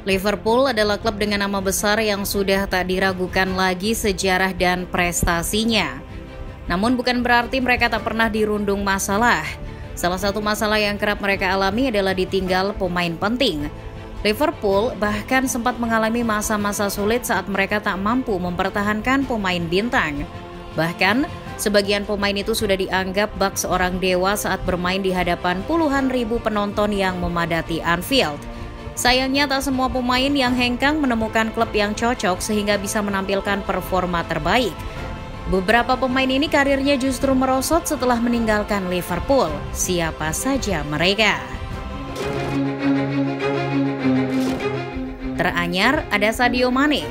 Liverpool adalah klub dengan nama besar yang sudah tak diragukan lagi sejarah dan prestasinya. Namun bukan berarti mereka tak pernah dirundung masalah. Salah satu masalah yang kerap mereka alami adalah ditinggal pemain penting. Liverpool bahkan sempat mengalami masa-masa sulit saat mereka tak mampu mempertahankan pemain bintang. Bahkan, sebagian pemain itu sudah dianggap bak seorang dewa saat bermain di hadapan puluhan ribu penonton yang memadati Anfield. Sayangnya tak semua pemain yang hengkang menemukan klub yang cocok sehingga bisa menampilkan performa terbaik. Beberapa pemain ini karirnya justru merosot setelah meninggalkan Liverpool. Siapa saja mereka? Teranyar ada Sadio Mane.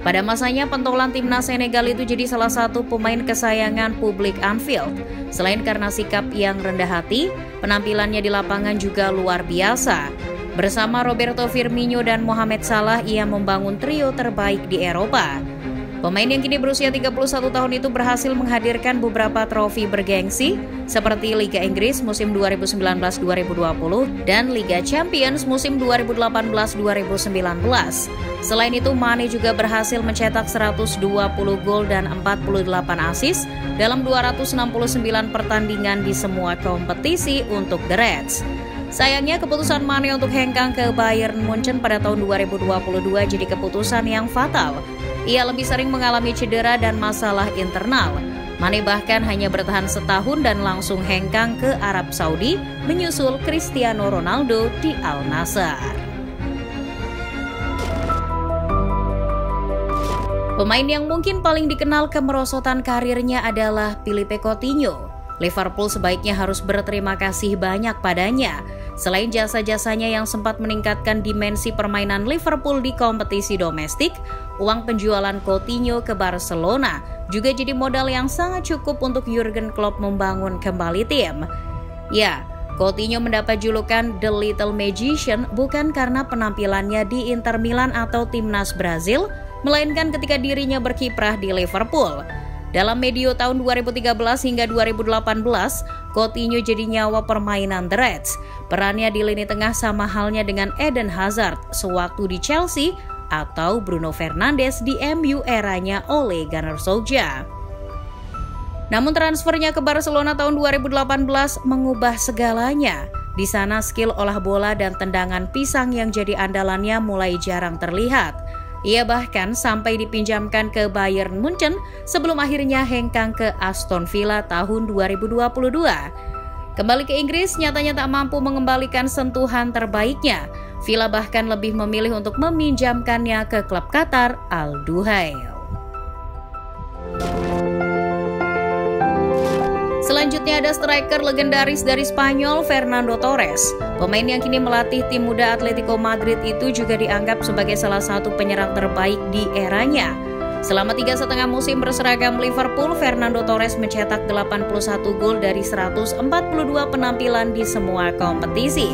Pada masanya pentolan timnas Senegal itu jadi salah satu pemain kesayangan publik Anfield. Selain karena sikap yang rendah hati, penampilannya di lapangan juga luar biasa. Bersama Roberto Firmino dan Mohamed Salah, ia membangun trio terbaik di Eropa. Pemain yang kini berusia 31 tahun itu berhasil menghadirkan beberapa trofi bergengsi seperti Liga Inggris musim 2019-2020 dan Liga Champions musim 2018-2019. Selain itu, Mane juga berhasil mencetak 120 gol dan 48 assist dalam 269 pertandingan di semua kompetisi untuk The Reds. Sayangnya keputusan Mane untuk hengkang ke Bayern Munchen pada tahun 2022 jadi keputusan yang fatal. Ia lebih sering mengalami cedera dan masalah internal. Mane bahkan hanya bertahan setahun dan langsung hengkang ke Arab Saudi menyusul Cristiano Ronaldo di Al Nassr. Pemain yang mungkin paling dikenal kemerosotan karirnya adalah Philippe Coutinho. Liverpool sebaiknya harus berterima kasih banyak padanya. Selain jasa-jasanya yang sempat meningkatkan dimensi permainan Liverpool di kompetisi domestik, uang penjualan Coutinho ke Barcelona juga jadi modal yang sangat cukup untuk Jurgen Klopp membangun kembali tim. Ya, Coutinho mendapat julukan The Little Magician bukan karena penampilannya di Inter Milan atau timnas Brazil, melainkan ketika dirinya berkiprah di Liverpool. Dalam medio tahun 2013 hingga 2018, Coutinho jadi nyawa permainan The Reds. Perannya di lini tengah sama halnya dengan Eden Hazard sewaktu di Chelsea atau Bruno Fernandes di MU eranya Ole Gunnar Solskjaer. Namun transfernya ke Barcelona tahun 2018 mengubah segalanya. Di sana skill olah bola dan tendangan pisang yang jadi andalannya mulai jarang terlihat. Ia bahkan sampai dipinjamkan ke Bayern Munchen sebelum akhirnya hengkang ke Aston Villa tahun 2022. Kembali ke Inggris, nyatanya tak mampu mengembalikan sentuhan terbaiknya. Villa bahkan lebih memilih untuk meminjamkannya ke klub Qatar Al Duhail. Selanjutnya ada striker legendaris dari Spanyol, Fernando Torres. Pemain yang kini melatih tim muda Atletico Madrid itu juga dianggap sebagai salah satu penyerang terbaik di eranya. Selama 3,5 musim berseragam Liverpool, Fernando Torres mencetak 81 gol dari 142 penampilan di semua kompetisi.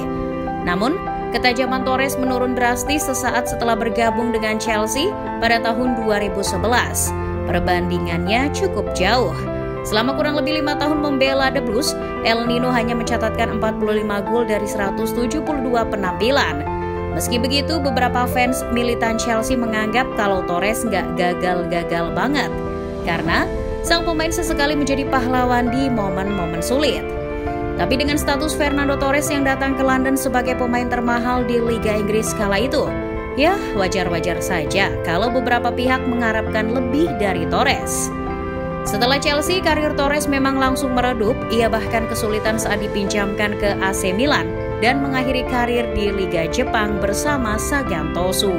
Namun, ketajaman Torres menurun drastis sesaat setelah bergabung dengan Chelsea pada tahun 2011. Perbandingannya cukup jauh. Selama kurang lebih 5 tahun membela The Blues, El Nino hanya mencatatkan 45 gol dari 172 penampilan. Meski begitu, beberapa fans militan Chelsea menganggap kalau Torres nggak gagal-gagal banget, karena sang pemain sesekali menjadi pahlawan di momen-momen sulit. Tapi dengan status Fernando Torres yang datang ke London sebagai pemain termahal di Liga Inggris kala itu, ya wajar-wajar saja kalau beberapa pihak mengharapkan lebih dari Torres. Setelah Chelsea, karir Torres memang langsung meredup. Ia bahkan kesulitan saat dipinjamkan ke AC Milan dan mengakhiri karir di Liga Jepang bersama Sagan Tosu.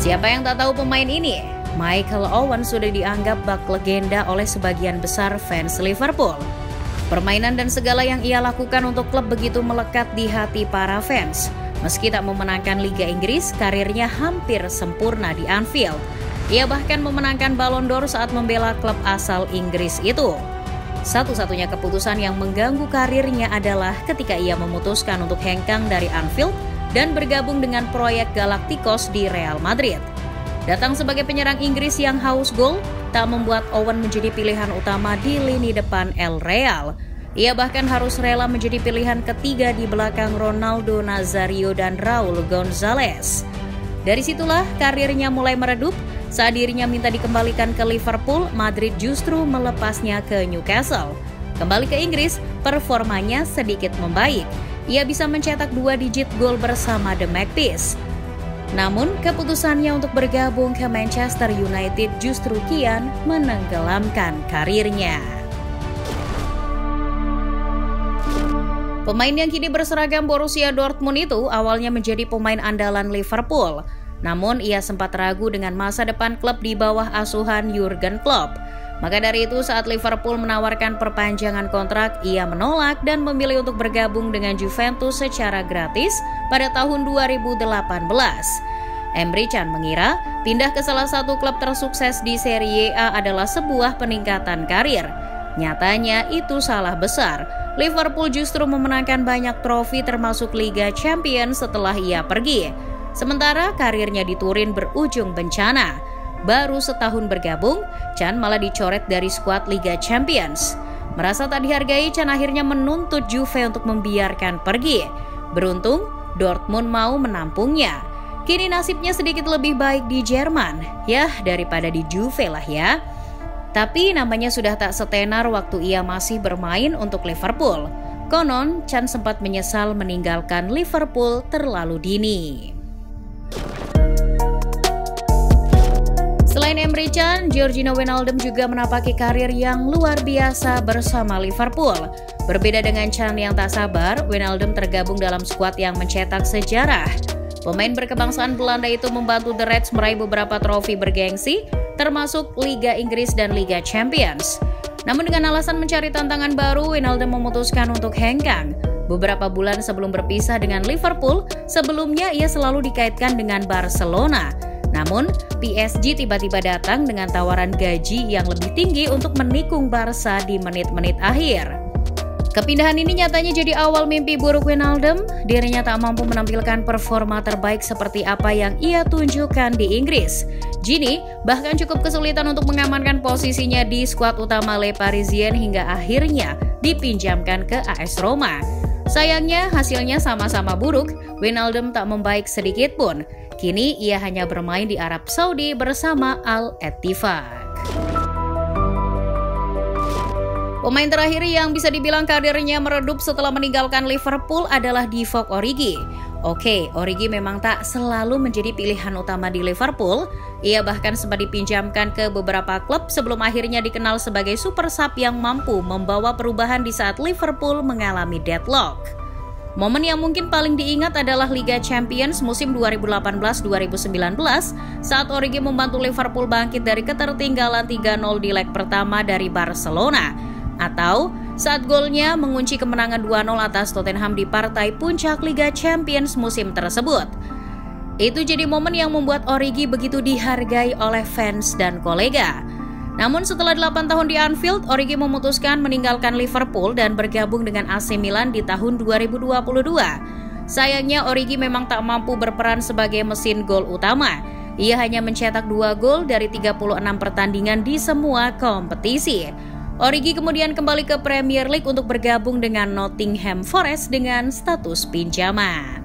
Siapa yang tak tahu pemain ini? Michael Owen sudah dianggap bak legenda oleh sebagian besar fans Liverpool. Permainan dan segala yang ia lakukan untuk klub begitu melekat di hati para fans. Meski tak memenangkan Liga Inggris, karirnya hampir sempurna di Anfield. Ia bahkan memenangkan Ballon d'Or saat membela klub asal Inggris itu. Satu-satunya keputusan yang mengganggu karirnya adalah ketika ia memutuskan untuk hengkang dari Anfield dan bergabung dengan proyek Galacticos di Real Madrid. Datang sebagai penyerang Inggris yang haus gol, tak membuat Owen menjadi pilihan utama di lini depan El Real. Ia bahkan harus rela menjadi pilihan ketiga di belakang Ronaldo Nazario dan Raul Gonzalez. Dari situlah karirnya mulai meredup. Saat dirinya minta dikembalikan ke Liverpool, Madrid justru melepasnya ke Newcastle. Kembali ke Inggris, performanya sedikit membaik. Ia bisa mencetak 2 digit gol bersama The Magpies. Namun, keputusannya untuk bergabung ke Manchester United justru kian menenggelamkan karirnya. Pemain yang kini berseragam Borussia Dortmund itu awalnya menjadi pemain andalan Liverpool. Namun ia sempat ragu dengan masa depan klub di bawah asuhan Jurgen Klopp. Maka dari itu saat Liverpool menawarkan perpanjangan kontrak, ia menolak dan memilih untuk bergabung dengan Juventus secara gratis pada tahun 2018. Emre Can mengira pindah ke salah satu klub tersukses di Serie A adalah sebuah peningkatan karir. Nyatanya itu salah besar. Liverpool justru memenangkan banyak trofi termasuk Liga Champions setelah ia pergi. Sementara karirnya di Turin berujung bencana. Baru setahun bergabung, Can malah dicoret dari skuad Liga Champions. Merasa tak dihargai, Can akhirnya menuntut Juve untuk membiarkan pergi. Beruntung, Dortmund mau menampungnya. Kini nasibnya sedikit lebih baik di Jerman. Yah, daripada di Juve lah ya. Tapi namanya sudah tak setenar waktu ia masih bermain untuk Liverpool. Konon, Can sempat menyesal meninggalkan Liverpool terlalu dini. Selain Emre Can, Georginio Wijnaldum juga menapaki karir yang luar biasa bersama Liverpool. Berbeda dengan Can yang tak sabar, Wijnaldum tergabung dalam skuad yang mencetak sejarah. Pemain berkebangsaan Belanda itu membantu The Reds meraih beberapa trofi bergengsi, termasuk Liga Inggris dan Liga Champions. Namun dengan alasan mencari tantangan baru, Wijnaldum memutuskan untuk hengkang. Beberapa bulan sebelum berpisah dengan Liverpool, sebelumnya ia selalu dikaitkan dengan Barcelona. Namun, PSG tiba-tiba datang dengan tawaran gaji yang lebih tinggi untuk menikung Barca di menit-menit akhir. Kepindahan ini nyatanya jadi awal mimpi buruk Wijnaldum. Dirinya tak mampu menampilkan performa terbaik seperti apa yang ia tunjukkan di Inggris. Gini bahkan cukup kesulitan untuk mengamankan posisinya di skuad utama Le Parisien hingga akhirnya dipinjamkan ke AS Roma. Sayangnya hasilnya sama-sama buruk, Wijnaldum tak membaik sedikit pun. Kini ia hanya bermain di Arab Saudi bersama Al-Ettifaq. Pemain terakhir yang bisa dibilang karirnya meredup setelah meninggalkan Liverpool adalah Divock Origi. Oke, Origi memang tak selalu menjadi pilihan utama di Liverpool. Ia bahkan sempat dipinjamkan ke beberapa klub sebelum akhirnya dikenal sebagai super sub yang mampu membawa perubahan di saat Liverpool mengalami deadlock. Momen yang mungkin paling diingat adalah Liga Champions musim 2018-2019 saat Origi membantu Liverpool bangkit dari ketertinggalan 3-0 di leg pertama dari Barcelona. Atau saat golnya mengunci kemenangan 2-0 atas Tottenham di partai puncak Liga Champions musim tersebut. Itu jadi momen yang membuat Origi begitu dihargai oleh fans dan kolega. Namun setelah 8 tahun di Anfield, Origi memutuskan meninggalkan Liverpool dan bergabung dengan AC Milan di tahun 2022. Sayangnya Origi memang tak mampu berperan sebagai mesin gol utama. Ia hanya mencetak 2 gol dari 36 pertandingan di semua kompetisi. Origi kemudian kembali ke Premier League untuk bergabung dengan Nottingham Forest dengan status pinjaman.